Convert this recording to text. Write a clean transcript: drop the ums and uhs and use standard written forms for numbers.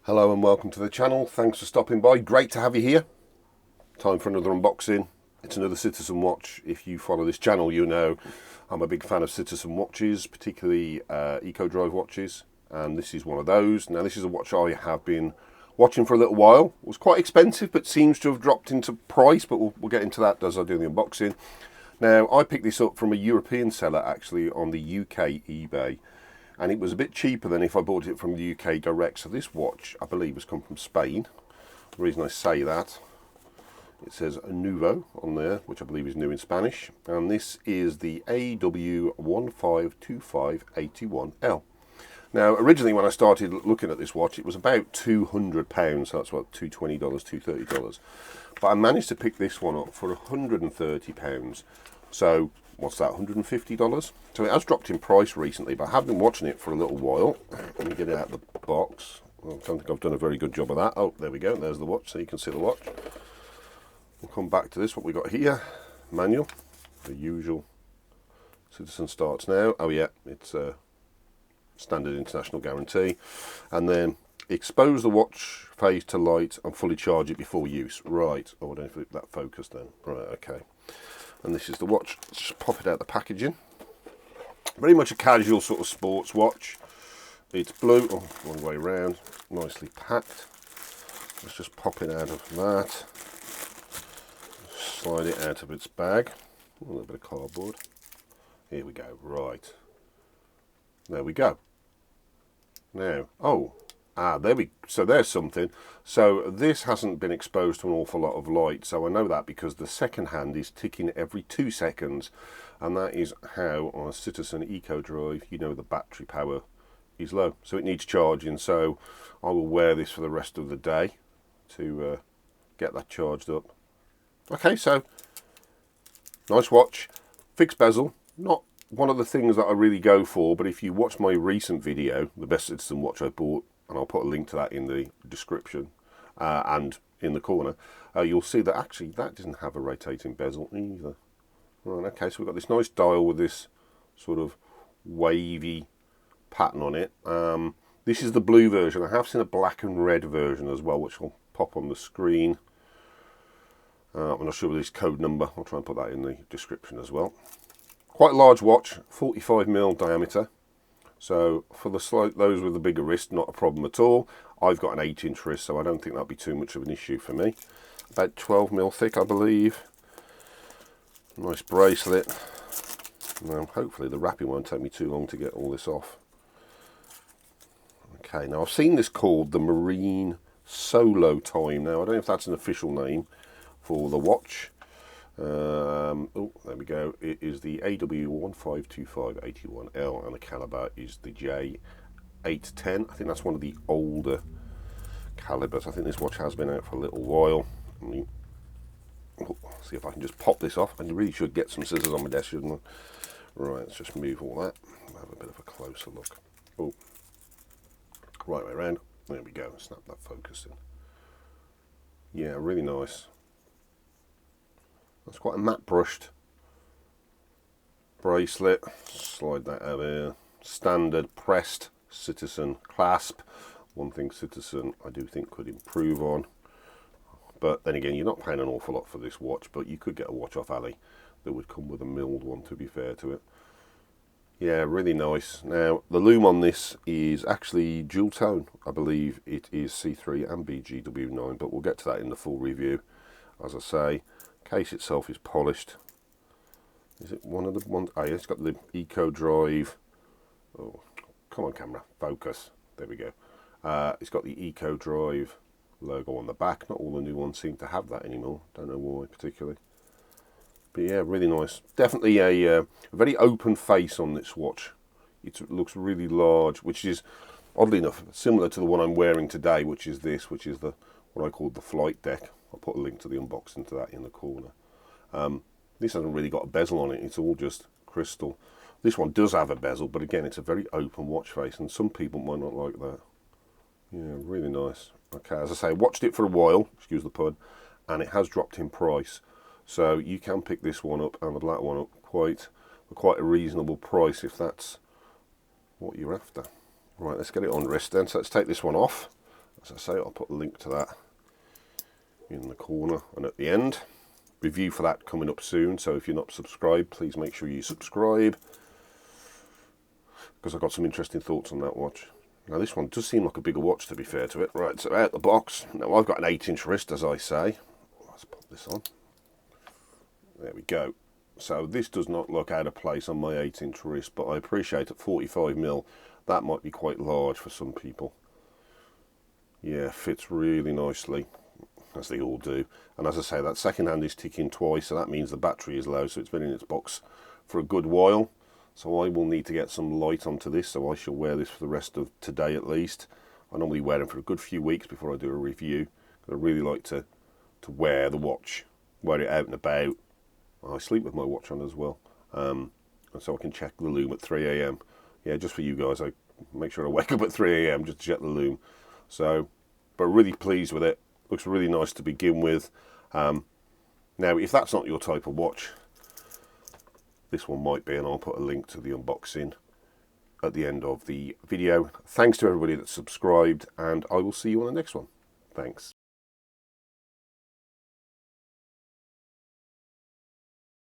Hello and welcome to the channel. Thanks for stopping by. Great to have you here. Time for another unboxing. It's another Citizen watch. If you follow this channel, you know I'm a big fan of Citizen watches, particularly eco-drive watches, and this is one of those. Now this is a watch I have been watching for a little while. It was quite expensive, but seems to have dropped into price, but we'll get into that as I do the unboxing. Now I picked this up from a European seller actually on the UK eBay, and it was a bit cheaper than if I bought it from the UK direct. So this watch, I believe, has come from Spain. The reason I say that, it says Nuevo on there, which I believe is new in Spanish. And this is the AW1525-81L. Now, originally when I started looking at this watch, it was about £200. So that's what, $220, $230. But I managed to pick this one up for £130. So what's that, $150? So it has dropped in price recently, but I have been watching it for a little while. Let me get it out of the box. Well, I don't think I've done a very good job of that. Oh, there we go. There's the watch, so you can see the watch. We'll come back to this, what we got here. Manual, the usual. Citizen starts now. Oh yeah, it's a standard international guarantee. And then expose the watch face to light and fully charge it before use. Right. Oh, I don't know if that focused then. Right, okay. And this is the watch. Let's just pop it out the packaging. Very much a casual sort of sports watch. It's blue, oh, wrong way around, nicely packed. Let's just pop it out of that. Slide it out of its bag. A little bit of cardboard. Here we go, right. There we go. Now, there we, so there's something. So this hasn't been exposed to an awful lot of light, so I know that because the second hand is ticking every 2 seconds, and that is how on a Citizen Eco Drive, you know, the battery power is low, so it needs charging. So I will wear this for the rest of the day to get that charged up. Okay, so nice watch, fixed bezel, not one of the things that I really go for, but if you watch my recent video, the best Citizen watch I bought, and I'll put a link to that in the description and in the corner, you'll see that actually that doesn't have a rotating bezel either. Right, okay, so we've got this nice dial with this sort of wavy pattern on it. This is the blue version. I have seen a black and red version as well, which I'll pop on the screen. I'm not sure of this code number. I'll try and put that in the description as well. Quite a large watch, 45mm diameter. So for those with the bigger wrist, not a problem at all. I've got an 8-inch wrist, so I don't think that'll be too much of an issue for me. About 12mm thick, I believe. Nice bracelet. Now, hopefully the wrapping won't take me too long to get all this off. Okay, now I've seen this called the Marine Solo Time. Now, I don't know if that's an official name for the watch. Oh, there we go. It is the AW1525-81L, and the caliber is the J810. I think that's one of the older calibers. I think this watch has been out for a little while. See if I can just pop this off. And you really should get some scissors on my desk, shouldn't I? Right, let's just move all that. Have a bit of a closer look. Oh, right way around. There we go. Snap that focus in. Yeah, really nice. That's quite a matte brushed bracelet. Slide that out here. Standard pressed Citizen clasp. One thing Citizen I do think could improve on. But then again, you're not paying an awful lot for this watch, but you could get a watch off Ali that would come with a milled one, to be fair to it. Yeah, really nice. Now, the loom on this is actually dual tone. I believe it is C3 and BGW9, but we'll get to that in the full review. As I say, case itself is polished. Is it one of the ones? Oh yeah, it's got the Eco Drive. Oh, come on camera, focus. There we go. It's got the Eco Drive logo on the back. Not all the new ones seem to have that anymore. Don't know why particularly. But yeah, really nice. Definitely a very open face on this watch. It looks really large, which is oddly enough similar to the one I'm wearing today, which is this, which is the what I call the flight deck. I'll put a link to the unboxing to that in the corner. This hasn't really got a bezel on it, it's all just crystal. This one does have a bezel, but again, it's a very open watch face, and some people might not like that. Yeah, really nice. Okay, as I say, watched it for a while, excuse the pun, and it has dropped in price. So you can pick this one up and the black one up quite a reasonable price if that's what you're after. Right, let's get it on wrist then. So let's take this one off. As I say, I'll put a link to that in the corner and at the end. Review for that coming up soon, so if you're not subscribed, please make sure you subscribe, because I've got some interesting thoughts on that watch. Now this one does seem like a bigger watch, to be fair to it. Right, so out the box. Now I've got an 8-inch wrist, as I say. Let's pop this on. There we go. So this does not look out of place on my 8-inch wrist, but I appreciate at 45mm that might be quite large for some people. Yeah, fits really nicely, as they all do. And as I say, that second hand is ticking twice, so that means the battery is low, so it's been in its box for a good while. So I will need to get some light onto this, so I shall wear this for the rest of today at least. I normally wear them for a good few weeks before I do a review. I really like to wear the watch, wear it out and about. I sleep with my watch on as well, and so I can check the loom at 3 AM. Yeah, just for you guys, I make sure I wake up at 3 AM just to check the loom. So, but really pleased with it. Looks really nice to begin with. Now, if that's not your type of watch, this one might be, and I'll put a link to the unboxing at the end of the video. Thanks to everybody that subscribed, and I will see you on the next one. Thanks.